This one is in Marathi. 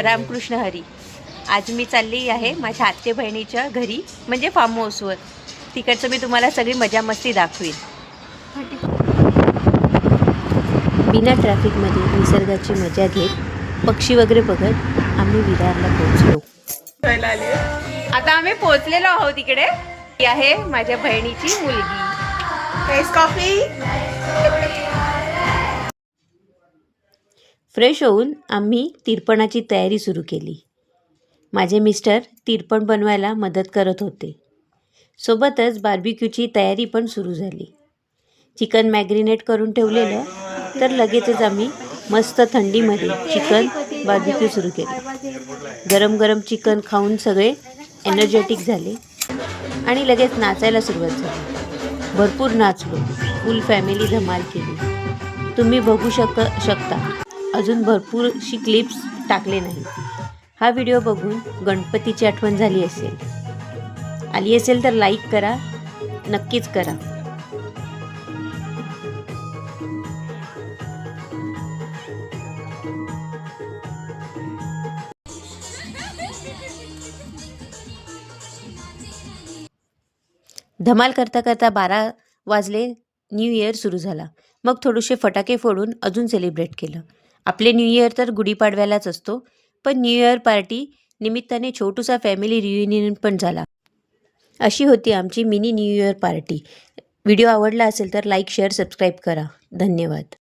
रामकृष्ण हरी. आज मी चालली आहे माझ्या आत्ते बहिणीच्या घरी, म्हणजे फार्म हाऊसवर. तिकडचं मी तुम्हाला सगळी मजा मस्ती दाखवीन. बिना ट्रॅफिकमध्ये निसर्गाची मजा घेत, पक्षी वगैरे बघत आम्ही विरारला पोहोचलो. आता आम्ही पोहोचलेलो आहोत. इकडे ही आहे माझ्या बहिणीची मुलगी. कॉफी. फ्रेश होऊन आम्ही तिरपणाची तयारी सुरू केली. माझे मिस्टर तिरपण बनवायला मदत करत होते. सोबतच बार्बिक्यूची तयारी पण सुरू झाली. चिकन मॅग्रिनेट करून ठेवलेलं, तर लगेचच आम्ही मस्त थंडीमध्ये चिकन बार्बिक्यू सुरू केलं. गरम गरम चिकन खाऊन सगळे एनर्जेटिक झाले आणि लगेच नाचायला सुरुवात झाली. भरपूर नाचलो, फुल फॅमिली धमाल केली. तुम्ही बघू शकता. अजून भरपूरशी क्लिप्स टाकले नाही. हा व्हिडिओ बघून गणपतीची आठवण झाली असेल तर लाईक करा, नक्कीच करा. धमाल करता करता 12 वाजले. न्यू इयर सुरू झाला. मग थोडेसे फटाके फोडून अजून सेलिब्रेट केलं. आपले न्यू इयर तर गुढीपाडव्यालाच असतो, पण न्यू इयर पार्टी निमित्ताने छोटूसा फॅमिली रियुनियन पण झाला. अशी होती आमची mini new year party. Video आवडला असेल तर लाईक, शेअर, सबस्क्राईब करा. धन्यवाद.